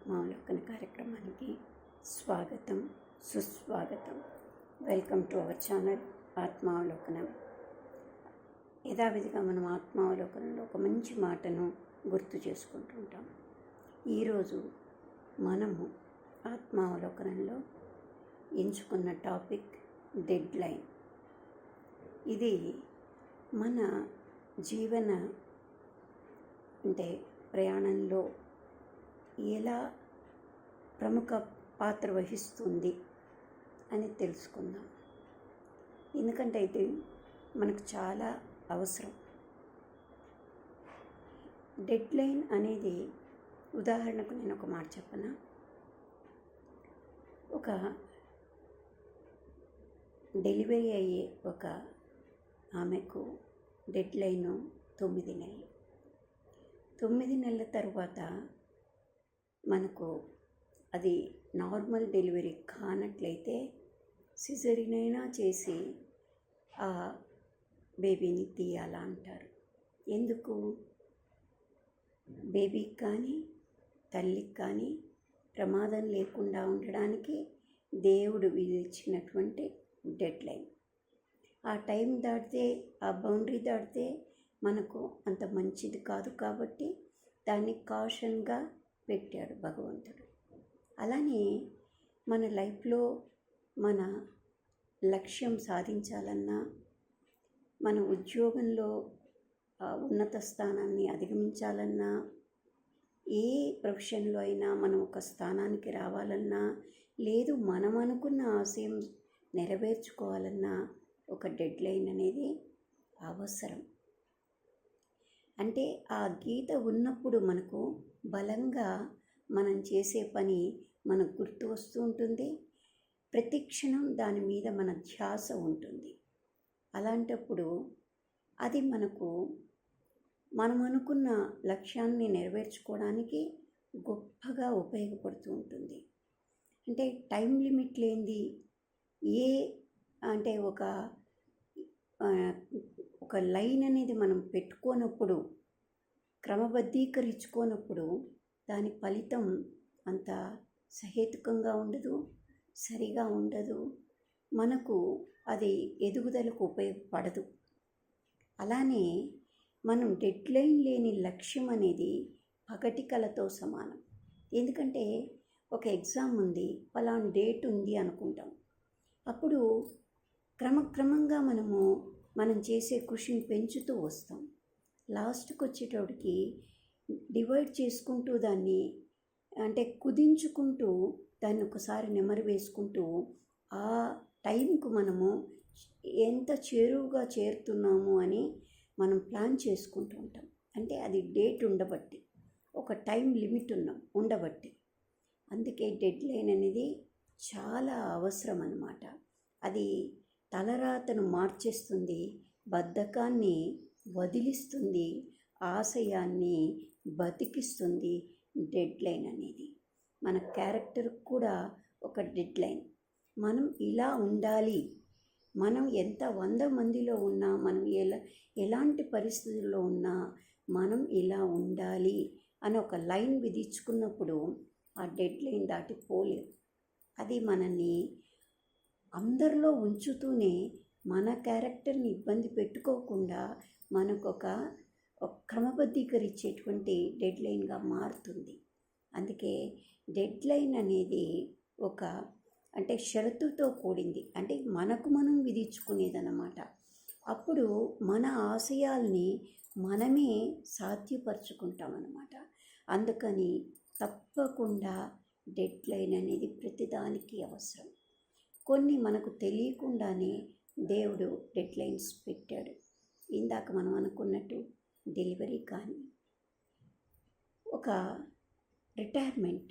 ఆత్మావలోకన కార్యక్రమానికి స్వాగతం, సుస్వాగతం. Welcome to our channel Atmavalokanam. యథావిధిగా మనం ఆత్మావలోకనంలో ఒక మంచి మాటను గుర్తు చేసుకుంటుంటాం. ఈరోజు మనము ఆత్మావలోకనంలో ఎంచుకున్న టాపిక్ డెడ్ లైన్. ఇది మన జీవన ప్రయాణంలో ఎలా ప్రముఖ పాత్ర వహిస్తుంది అని తెలుసుకుందాం. ఎందుకంటే ఇది మనకు చాలా అవసరం. డెడ్ లైన్ అనేది, ఉదాహరణకు నేను ఒక మాట చెప్పనా. ఒక డెలివరీ అయ్యే ఒక ఆమెకు డెడ్ లైను 9 నెలలు. 9 నెలల తర్వాత మనకు అది నార్మల్ డెలివరీ కానట్లయితే సిజరీన్ అయినా చేసి ఆ బేబీని తీయాలా అంటారు. ఎందుకు? బేబీకి కానీ తల్లికి కానీ ప్రమాదం లేకుండా ఉండడానికి దేవుడు విధించినటువంటి డెడ్ లైన్. ఆ టైం దాటితే, ఆ బౌండరీ దాటితే మనకు అంత మంచిది కాదు. కాబట్టి దాన్ని కాషన్గా పెట్టాడు భగవంతుడు. అలానే మన లైఫ్లో మన లక్ష్యం సాధించాలన్నా, మన ఉద్యోగంలో ఉన్నత స్థానాన్ని అధిగమించాలన్నా, ఏ ప్రొఫెషన్లో అయినా మనం ఒక స్థానానికి రావాలన్నా, లేదు మనం అనుకున్న ఆశయం నెరవేర్చుకోవాలన్నా ఒక డెడ్ లైన్ అనేది అవసరం. అంటే ఆ గీత ఉన్నప్పుడు మనకు బలంగా మనం చేసే పని మనకు గుర్తు వస్తూ ఉంటుంది. ప్రతి క్షణం దాని మీద మన ధ్యాస ఉంటుంది. అలాంటప్పుడు అది మనకు మనం అనుకున్న లక్ష్యాన్ని నెరవేర్చుకోవడానికి గొప్పగా ఉపయోగపడుతూ ఉంటుంది. అంటే టైం లిమిట్ లేనిది ఒక లైన్ అనేది మనం పెట్టుకోనప్పుడు, క్రమబద్ధీకరించుకోనప్పుడు దాని ఫలితం అంత సహేతుకంగా ఉండదు, సరిగా ఉండదు, మనకు అది ఎదుగుదలకు ఉపయోగపడదు. అలానే మనం డెడ్ లైన్ లేని లక్ష్యం అనేది పగటి కలతో సమానం. ఎందుకంటే ఒక ఎగ్జామ్ ఉంది, ఫలానా డేట్ ఉంది అనుకుంటాం. అప్పుడు క్రమక్రమంగా మనం చేసే కృషిని పెంచుతూ వస్తాం. లాస్ట్కి వచ్చేటోడికి డివైడ్ చేసుకుంటూ దాన్ని కుదించుకుంటూ దాన్ని ఒకసారి నెమరు వేసుకుంటూ ఆ టైంకు మనము ఎంత చేరువుగా చేరుతున్నాము అని మనం ప్లాన్ చేసుకుంటూ ఉంటాం. అంటే అది డేట్ ఉండబట్టి, ఒక టైం లిమిట్ ఉండబట్టి. అందుకే డెడ్ లైన్ అనేది చాలా అవసరం అన్నమాట. అది తలరాతను మార్చేస్తుంది, బద్ధకాన్ని వదిలిస్తుంది, ఆశయాన్ని బతికిస్తుంది. డెడ్ లైన్ అనేది మన క్యారెక్టర్కి కూడా ఒక డెడ్ లైన్. మనం ఇలా ఉండాలి, మనం ఎంత 100 మందిలో ఉన్నా, మనం ఎలాంటి పరిస్థితుల్లో ఉన్నా మనం ఇలా ఉండాలి అని ఒక లైన్ విధించుకున్నప్పుడు ఆ డెడ్ లైన్ దాటిపోలేదు. అది మనల్ని అందరిలో ఉంచుతూనే మన క్యారెక్టర్ని ఇబ్బంది పెట్టుకోకుండా మనకు ఒక క్రమబద్ధీకరించేటువంటి డెడ్ లైన్గా మారుతుంది. అందుకే డెడ్ లైన్ అనేది ఒక షరతుతో కూడింది. మనకు మనం విధించుకునేదన్నమాట. అప్పుడు మన ఆశయాల్ని మనమే సాధ్యపరచుకుంటామన్నమాట. అందుకని తప్పకుండా డెడ్ లైన్ అనేది ప్రతిదానికి అవసరం. కొన్ని మనకు తెలియకుండానే దేవుడు డెడ్ లైన్స్ పెట్టాడు. ఇందాక మనం అనుకున్నట్టు డెలివరీ కానీ, ఒక రిటైర్మెంట్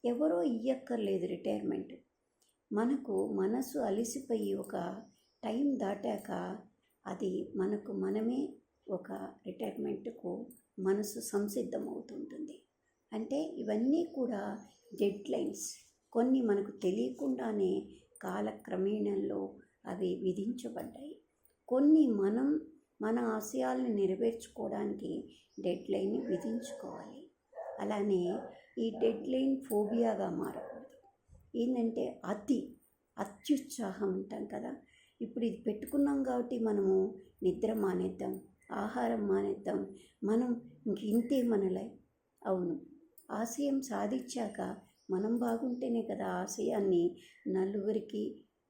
ఎవరో ఇయ్యక్కర్లేదు. రిటైర్మెంట్ మనకు మనసు అలసిపోయి ఒక టైం దాటాక అది మనకు మనమే ఒక రిటైర్మెంట్కు మనసు సంసిద్ధం అవుతుంటుంది. ఇవన్నీ కూడా డెడ్ లైన్స్. కొన్ని మనకు తెలియకుండానే కాలక్రమేణంలో అవి విధించబడ్డాయి. కొన్ని మన ఆశయాలను నెరవేర్చుకోవడానికి డెడ్ లైన్ని విధించుకోవాలి. అలానే ఈ డెడ్ లైన్ ఫోబియాగా మారకూడదు. ఏంటంటే అత్యుత్సాహం అంటాం కదా, ఇప్పుడు ఇది పెట్టుకున్నాం కాబట్టి మనము నిద్ర మానేద్దాం, ఆహారం మానేద్దాం, మనం ఇంతే మన లైఫ్. అవును, ఆశయం సాధించాక మనం బాగుంటేనే కదా ఆశయాన్ని నలుగురికి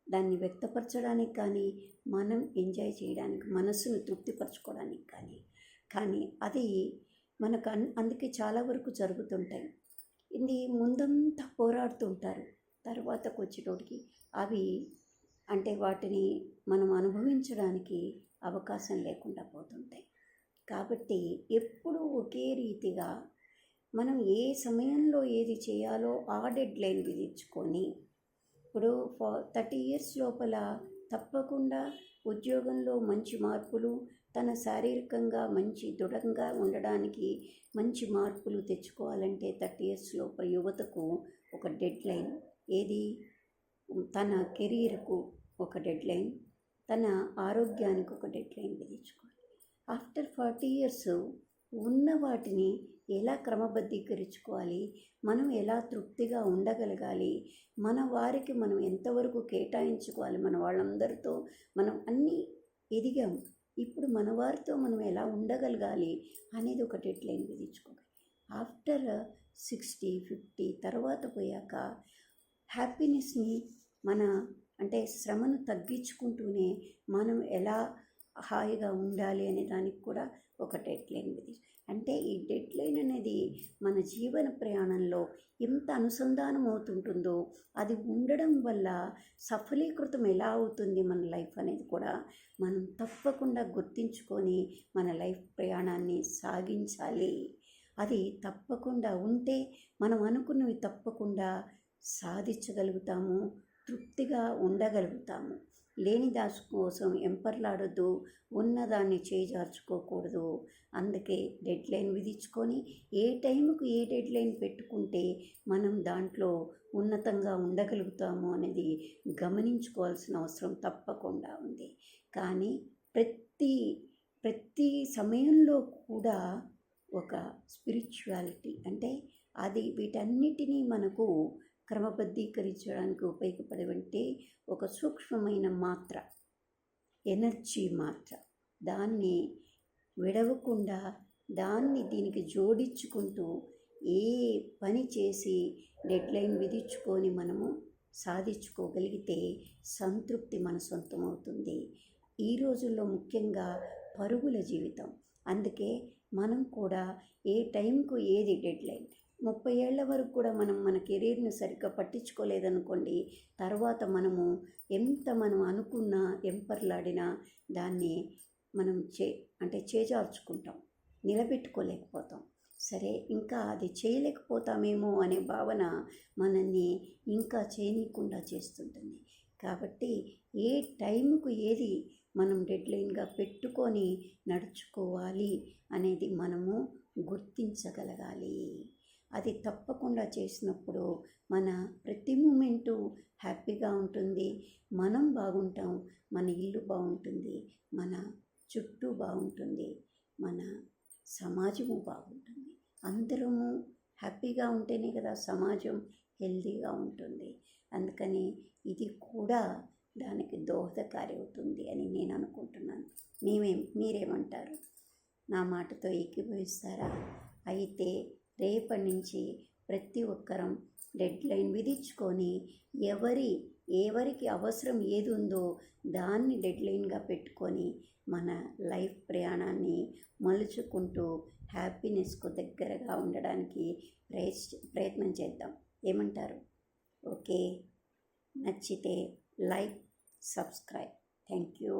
దాన్ని వ్యక్తపరచడానికి కానీ, మనం ఎంజాయ్ చేయడానికి, మనస్సును తృప్తిపరచుకోవడానికి కానీ అది మనకు అందుకే చాలా వరకు జరుగుతుంటాయి. ఇది ముందంతా పోరాడుతుంటారు, తర్వాతకు వచ్చేటోడికి అవి అంటే వాటిని మనం అనుభవించడానికి అవకాశం లేకుండా పోతుంటాయి. కాబట్టి ఎప్పుడూ ఒకే రీతిగా మనం ఏ సమయంలో ఏది చేయాలో ఆ డెడ్ లైన్ విధించుకొని, ఇప్పుడు 30 years లోపల తప్పకుండా ఉద్యోగంలో మంచి మార్పులు, తన శారీరకంగా మంచి దృఢంగా ఉండడానికి మంచి మార్పులు తెచ్చుకోవాలంటే 30 years లోపల యువతకు ఒక డెడ్ లైన్, ఏది తన కెరీర్కు ఒక డెడ్ లైన్, తన ఆరోగ్యానికి ఒక డెడ్ లైన్ విధించుకోవాలి. ఆఫ్టర్ 40 years ఉన్న వాటిని ఎలా క్రమబద్ధీకరించుకోవాలి, మనం ఎలా తృప్తిగా ఉండగలగాలి, మన వారికి మనం ఎంతవరకు కేటాయించుకోవాలి, మన వాళ్ళందరితో మనం అన్నీ ఎదిగాము, ఇప్పుడు మన వారితో మనం ఎలా ఉండగలగాలి అనేది ఒక డెడ్ లైన్ విధించుకోవాలి. ఆఫ్టర్ 60, 50 తర్వాత పోయాక హ్యాపీనెస్ని అంటే శ్రమను తగ్గించుకుంటూనే మనం ఎలా హాయిగా ఉండాలి అనే దానికి కూడా ఒక డెడ్ లైన్ అంటే ఈ డెడ్ లైన్ అనేది మన జీవన ప్రయాణంలో ఎంత అనుసంధానం అవుతుంటుందో, అది ఉండడం వల్ల సఫలీకృతం ఎలా అవుతుంది మన లైఫ్ అనేది కూడా మనం తప్పకుండా గుర్తించుకొని మన లైఫ్ ప్రయాణాన్ని సాగించాలి. అది తప్పకుండా ఉంటే మనం అనుకున్నవి తప్పకుండా సాధించగలుగుతాము, తృప్తిగా ఉండగలుగుతాము. లేని దాని కోసం ఎంపర్లాడొద్దు, ఉన్నదాన్ని చేజార్చుకోకూడదు. అందుకే డెడ్ లైన్ విధించుకొని ఏ టైంకు ఏ డెడ్ లైన్ పెట్టుకుంటే మనం దాంట్లో ఉన్నతంగా ఉండగలుగుతాము అనేది గమనించుకోవాల్సిన అవసరం తప్పకుండా ఉంది. కానీ ప్రతి సమయంలో కూడా ఒక స్పిరిచువాలిటీ అంటే అది వీటన్నిటినీ మనకు క్రమబద్ధీకరించడానికి ఉపయోగపడేవంటే ఒక సూక్ష్మమైన మాత్ర, ఎనర్జీ మాత్ర, దాన్ని విడవకుండా దీనికి జోడించుకుంటూ ఏ పని చేసి డెడ్ లైన్ విధించుకొని మనము సాధించుకోగలిగితే సంతృప్తి మన సొంతం అవుతుంది. ఈ రోజుల్లో ముఖ్యంగా పరుగుల జీవితం, అందుకే మనం కూడా ఏ టైంకు ఏది డెడ్ లైన్, 30 ఏళ్ల వరకు కూడా మనం మన కెరీర్ని సరిగ్గా పట్టించుకోలేదనుకోండి, తర్వాత మనం అనుకున్నా ఎంపర్లాడినా దాన్ని మనం చేజార్చుకుంటాం, నిలబెట్టుకోలేకపోతాం. సరే, ఇంకా అది చేయలేకపోతామేమో అనే భావన మనల్ని ఇంకా చేయనీయకుండా చేస్తుంటుంది. కాబట్టి ఏ టైంకు ఏది మనం డెడ్ లైన్గా పెట్టుకొని నడుచుకోవాలి అనేది మనము గుర్తించగలగాలి. అది తప్పకుండా చేసినప్పుడు మన ప్రతి మూమెంటు హ్యాపీగా ఉంటుంది, మనం బాగుంటాం, మన ఇల్లు బాగుంటుంది, మన చుట్టూ బాగుంటుంది, మన సమాజము బాగుంటుంది. అందరము హ్యాపీగా ఉంటేనే కదా సమాజం హెల్తీగా ఉంటుంది. అందుకని ఇది కూడా దానికి దోహదకారి అవుతుంది అని నేను అనుకుంటున్నాను. మీరేమంటారు? నా మాటతో ఏకీభవిస్తారా? అయితే రేపటి నుంచి ప్రతి ఒక్కరం డెడ్ లైన్ విధించుకొని ఎవరికి అవసరం ఏది ఉందో దాన్ని డెడ్ లైన్గా పెట్టుకొని మన లైఫ్ ప్రయాణాన్ని మలుచుకుంటూ హ్యాపీనెస్కు దగ్గరగా ఉండడానికి ప్రయత్నం చేద్దాం. ఏమంటారు? ఓకే, నచ్చితే లైక్, సబ్స్క్రైబ్. Thank you.